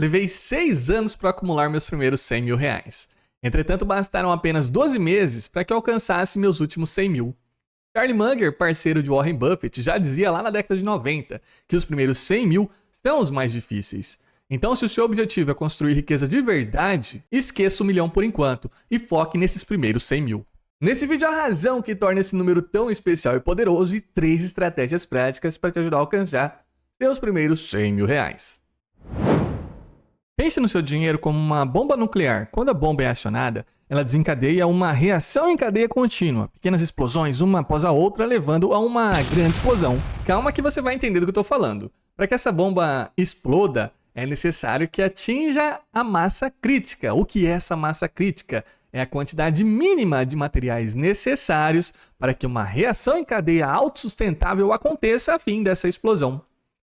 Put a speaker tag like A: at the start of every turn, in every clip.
A: Levei 6 anos para acumular meus primeiros 100 mil reais. Entretanto, bastaram apenas 12 meses para que eu alcançasse meus últimos 100 mil. Charlie Munger, parceiro de Warren Buffett, já dizia lá na década de 90 que os primeiros 100 mil são os mais difíceis. Então, se o seu objetivo é construir riqueza de verdade, esqueça o milhão por enquanto e foque nesses primeiros 100 mil. Nesse vídeo, a razão que torna esse número tão especial e poderoso e 3 estratégias práticas para te ajudar a alcançar seus primeiros 100 mil reais. Pense no seu dinheiro como uma bomba nuclear. Quando a bomba é acionada, ela desencadeia uma reação em cadeia contínua. Pequenas explosões, uma após a outra, levando a uma grande explosão. Calma que você vai entender do que eu estou falando. Para que essa bomba exploda, é necessário que atinja a massa crítica. O que é essa massa crítica? É a quantidade mínima de materiais necessários para que uma reação em cadeia autossustentável aconteça a fim dessa explosão.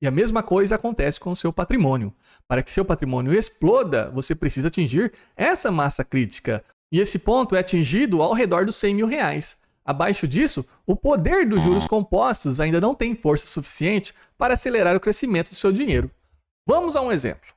A: E a mesma coisa acontece com o seu patrimônio. Para que seu patrimônio exploda, você precisa atingir essa massa crítica. E esse ponto é atingido ao redor dos 100 mil reais. Abaixo disso, o poder dos juros compostos ainda não tem força suficiente para acelerar o crescimento do seu dinheiro. Vamos a um exemplo.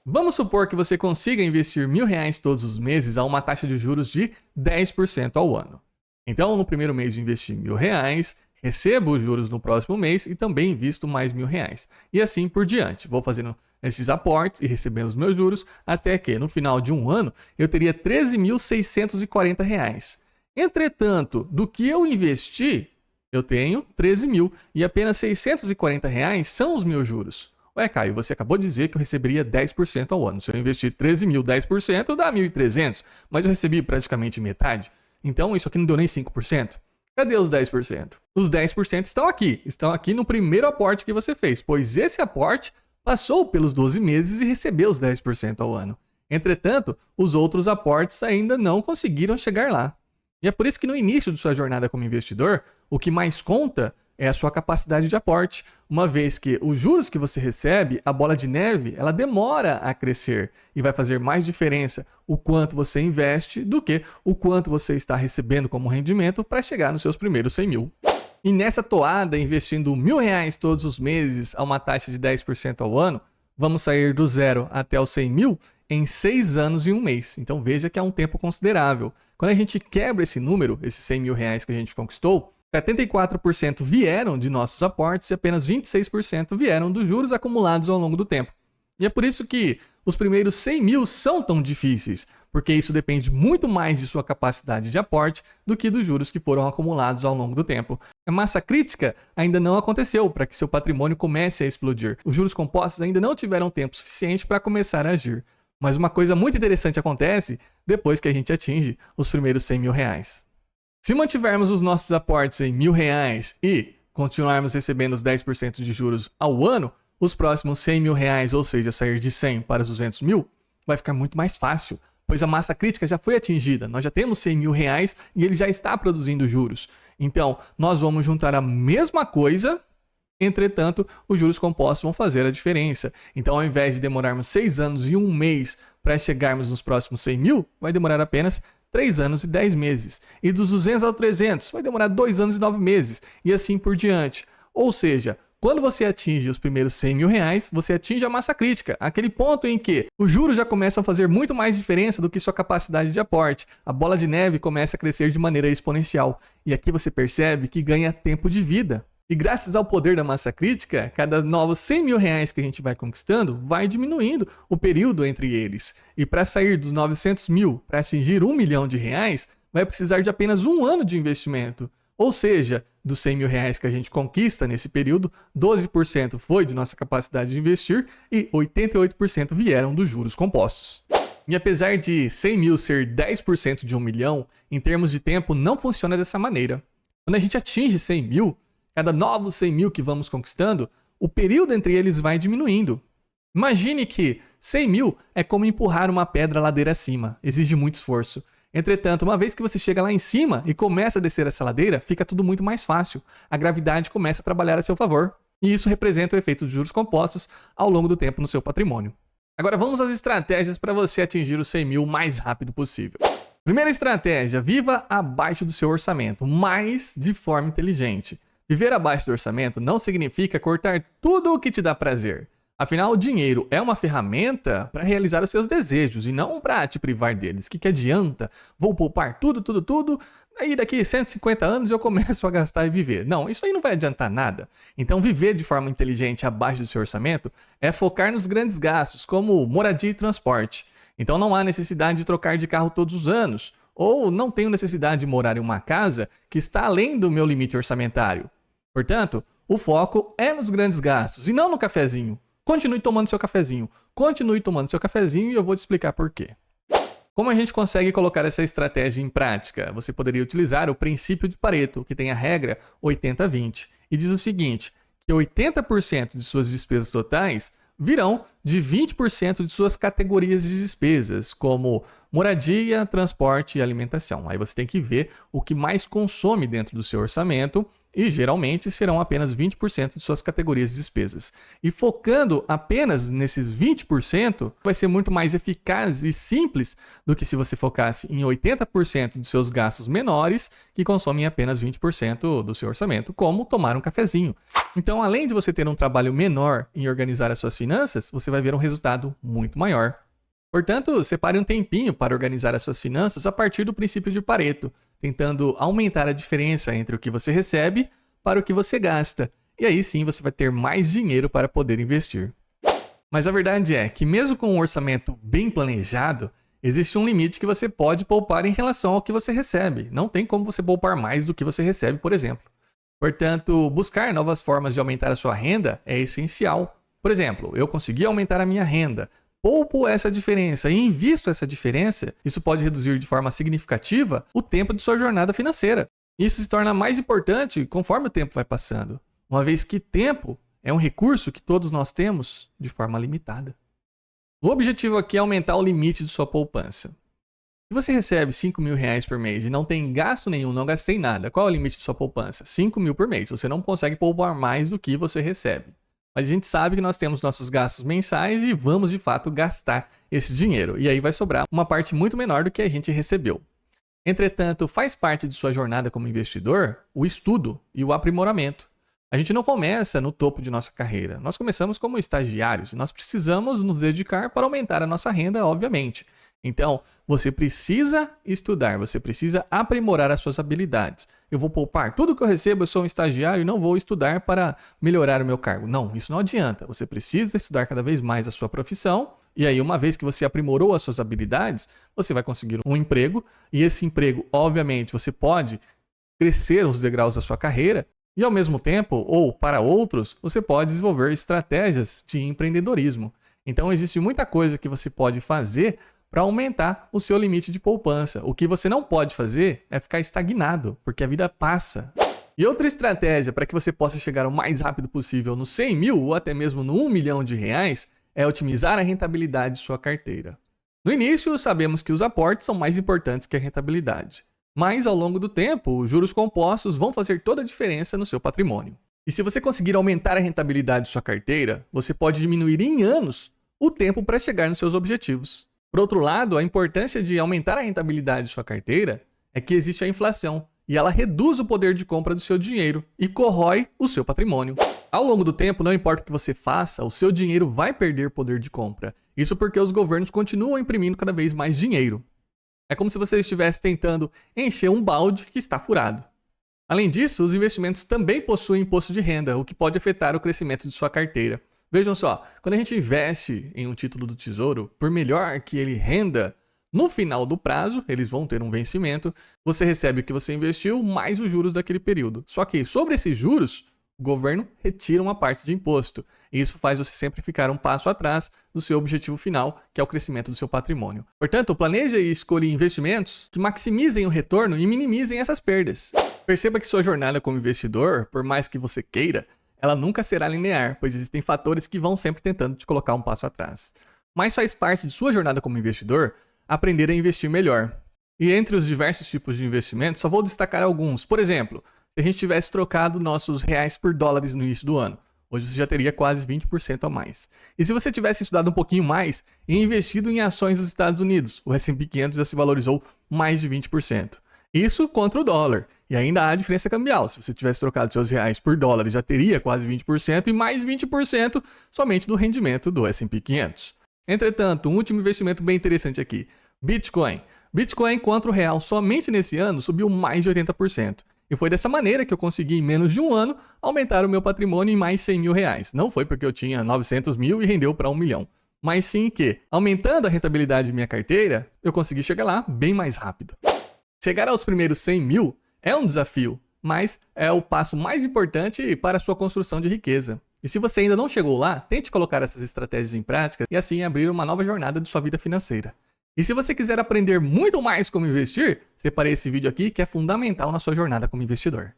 A: Vamos supor que você consiga investir R$1.000 todos os meses a uma taxa de juros de 10% ao ano. Então, no primeiro mês de investir R$1.000, recebo os juros no próximo mês e também invisto mais R$1.000. E assim por diante. Vou fazendo esses aportes e recebendo os meus juros até que, no final de um ano, eu teria R$13.640. Entretanto, do que eu investi, eu tenho 13 mil e apenas R$640 são os meus juros. Ué, Caio, você acabou de dizer que eu receberia 10% ao ano. Se eu investir 13 mil, 10% dá 1.300, mas eu recebi praticamente metade. Então, isso aqui não deu nem 5%. Cadê os 10%? Os 10% estão aqui no primeiro aporte que você fez, pois esse aporte passou pelos 12 meses e recebeu os 10% ao ano. Entretanto, os outros aportes ainda não conseguiram chegar lá. E é por isso que no início de sua jornada como investidor, o que mais conta é a sua capacidade de aporte, uma vez que os juros que você recebe, a bola de neve, ela demora a crescer e vai fazer mais diferença o quanto você investe do que o quanto você está recebendo como rendimento para chegar nos seus primeiros 100 mil. E nessa toada, investindo R$1.000 todos os meses a uma taxa de 10% ao ano, vamos sair do zero até os 100 mil em 6 anos e 1 mês. Então veja que é um tempo considerável. Quando a gente quebra esse número, esses R$100.000 que a gente conquistou, 74% vieram de nossos aportes e apenas 26% vieram dos juros acumulados ao longo do tempo. E é por isso que os primeiros 100 mil são tão difíceis, porque isso depende muito mais de sua capacidade de aporte do que dos juros que foram acumulados ao longo do tempo. A massa crítica ainda não aconteceu para que seu patrimônio comece a explodir. Os juros compostos ainda não tiveram tempo suficiente para começar a agir. Mas uma coisa muito interessante acontece depois que a gente atinge os primeiros 100 mil reais. Se mantivermos os nossos aportes em R$1.000 e continuarmos recebendo os 10% de juros ao ano, os próximos 100 mil reais, ou seja, sair de 100 para os 200 mil, vai ficar muito mais fácil, pois a massa crítica já foi atingida. Nós já temos 100 mil reais e ele já está produzindo juros. Então, nós vamos juntar a mesma coisa, entretanto, os juros compostos vão fazer a diferença. Então, ao invés de demorarmos 6 anos e 1 mês para chegarmos nos próximos 100 mil, vai demorar apenas 3 anos e 10 meses. E dos 200 ao 300 vai demorar 2 anos e 9 meses. E assim por diante. Ou seja, quando você atinge os primeiros 100 mil reais, você atinge a massa crítica. Aquele ponto em que os juros já começam a fazer muito mais diferença do que sua capacidade de aporte. A bola de neve começa a crescer de maneira exponencial. E aqui você percebe que ganha tempo de vida. E graças ao poder da massa crítica, cada novos 100 mil reais que a gente vai conquistando, vai diminuindo o período entre eles. E para sair dos 900 mil para atingir 1 milhão de reais, vai precisar de apenas 1 ano de investimento. Ou seja, dos 100 mil reais que a gente conquista nesse período, 12% foi de nossa capacidade de investir e 88% vieram dos juros compostos. E apesar de 100 mil ser 10% de 1 milhão, em termos de tempo não funciona dessa maneira. Quando a gente atinge 100 mil, cada novos 100 mil que vamos conquistando, o período entre eles vai diminuindo. Imagine que 100 mil é como empurrar uma pedra ladeira acima, exige muito esforço. Entretanto, uma vez que você chega lá em cima e começa a descer essa ladeira, fica tudo muito mais fácil. A gravidade começa a trabalhar a seu favor. E isso representa o efeito dos juros compostos ao longo do tempo no seu patrimônio. Agora vamos às estratégias para você atingir os 100 mil o mais rápido possível. Primeira estratégia, viva abaixo do seu orçamento, mas de forma inteligente. Viver abaixo do orçamento não significa cortar tudo o que te dá prazer. Afinal, o dinheiro é uma ferramenta para realizar os seus desejos e não para te privar deles. O que adianta? Vou poupar tudo, aí daqui 150 anos eu começo a gastar e viver. Não, isso aí não vai adiantar nada. Então, viver de forma inteligente abaixo do seu orçamento é focar nos grandes gastos, como moradia e transporte. Então, não há necessidade de trocar de carro todos os anos, ou não tenho necessidade de morar em uma casa que está além do meu limite orçamentário. Portanto, o foco é nos grandes gastos e não no cafezinho. Continue tomando seu cafezinho e eu vou te explicar por quê. Como a gente consegue colocar essa estratégia em prática? Você poderia utilizar o princípio de Pareto, que tem a regra 80-20, e diz o seguinte, que 80% de suas despesas totais virão de 20% de suas categorias de despesas, como moradia, transporte e alimentação. Aí você tem que ver o que mais consome dentro do seu orçamento e geralmente serão apenas 20% de suas categorias de despesas. E focando apenas nesses 20%, vai ser muito mais eficaz e simples do que se você focasse em 80% de seus gastos menores, que consomem apenas 20% do seu orçamento, como tomar um cafezinho. Então, além de você ter um trabalho menor em organizar as suas finanças, você vai ver um resultado muito maior. Portanto, separe um tempinho para organizar as suas finanças a partir do princípio de Pareto, tentando aumentar a diferença entre o que você recebe para o que você gasta. E aí sim você vai ter mais dinheiro para poder investir. Mas a verdade é que mesmo com um orçamento bem planejado, existe um limite que você pode poupar em relação ao que você recebe. Não tem como você poupar mais do que você recebe, por exemplo. Portanto, buscar novas formas de aumentar a sua renda é essencial. Por exemplo, eu consegui aumentar a minha renda, poupo essa diferença e invisto essa diferença, isso pode reduzir de forma significativa o tempo de sua jornada financeira. Isso se torna mais importante conforme o tempo vai passando, uma vez que tempo é um recurso que todos nós temos de forma limitada. O objetivo aqui é aumentar o limite de sua poupança. Se você recebe R$5.000 por mês e não tem gasto nenhum, não gastei nada, qual é o limite de sua poupança? R$5.000 por mês. Você não consegue poupar mais do que você recebe. Mas a gente sabe que nós temos nossos gastos mensais e vamos, de fato, gastar esse dinheiro. E aí vai sobrar uma parte muito menor do que a gente recebeu. Entretanto, faz parte de sua jornada como investidor o estudo e o aprimoramento. A gente não começa no topo de nossa carreira. Nós começamos como estagiários e nós precisamos nos dedicar para aumentar a nossa renda, obviamente. Então, você precisa estudar, você precisa aprimorar as suas habilidades. Eu vou poupar tudo que eu recebo, eu sou um estagiário e não vou estudar para melhorar o meu cargo. Não, isso não adianta. Você precisa estudar cada vez mais a sua profissão. E aí, uma vez que você aprimorou as suas habilidades, você vai conseguir um emprego. E esse emprego, obviamente, você pode crescer os degraus da sua carreira. E ao mesmo tempo, ou para outros, você pode desenvolver estratégias de empreendedorismo. Então, existe muita coisa que você pode fazer para aumentar o seu limite de poupança. O que você não pode fazer é ficar estagnado, porque a vida passa. E outra estratégia para que você possa chegar o mais rápido possível no 100 mil ou até mesmo no 1 milhão de reais é otimizar a rentabilidade de sua carteira. No início, sabemos que os aportes são mais importantes que a rentabilidade. Mas ao longo do tempo, os juros compostos vão fazer toda a diferença no seu patrimônio. E se você conseguir aumentar a rentabilidade de sua carteira, você pode diminuir em anos o tempo para chegar nos seus objetivos. Por outro lado, a importância de aumentar a rentabilidade de sua carteira é que existe a inflação e ela reduz o poder de compra do seu dinheiro e corrói o seu patrimônio. Ao longo do tempo, não importa o que você faça, o seu dinheiro vai perder poder de compra. Isso porque os governos continuam imprimindo cada vez mais dinheiro. É como se você estivesse tentando encher um balde que está furado. Além disso, os investimentos também possuem imposto de renda, o que pode afetar o crescimento de sua carteira. Vejam só, quando a gente investe em um título do Tesouro, por melhor que ele renda, no final do prazo, eles vão ter um vencimento, você recebe o que você investiu mais os juros daquele período. Só que sobre esses juros, o governo retira uma parte de imposto. E isso faz você sempre ficar um passo atrás do seu objetivo final, que é o crescimento do seu patrimônio. Portanto, planeje e escolha investimentos que maximizem o retorno e minimizem essas perdas. Perceba que sua jornada como investidor, por mais que você queira, ela nunca será linear, pois existem fatores que vão sempre tentando te colocar um passo atrás. Mas faz parte de sua jornada como investidor aprender a investir melhor. E entre os diversos tipos de investimentos, só vou destacar alguns. Por exemplo, se a gente tivesse trocado nossos reais por dólares no início do ano, hoje você já teria quase 20% a mais. E se você tivesse estudado um pouquinho mais e investido em ações dos Estados Unidos, o S&P 500 já se valorizou mais de 20%. Isso contra o dólar. E ainda há diferença cambial. Se você tivesse trocado seus reais por dólares, já teria quase 20% e mais 20% somente do rendimento do S&P 500. Entretanto, um último investimento bem interessante aqui. Bitcoin. Bitcoin contra o real somente nesse ano subiu mais de 80%. E foi dessa maneira que eu consegui, em menos de um ano, aumentar o meu patrimônio em mais 100 mil reais. Não foi porque eu tinha 900 mil e rendeu para 1 milhão. Mas sim que, aumentando a rentabilidade de minha carteira, eu consegui chegar lá bem mais rápido. Chegar aos primeiros 100 mil é um desafio, mas é o passo mais importante para a sua construção de riqueza. E se você ainda não chegou lá, tente colocar essas estratégias em prática e assim abrir uma nova jornada de sua vida financeira. E se você quiser aprender muito mais como investir, separei esse vídeo aqui que é fundamental na sua jornada como investidor.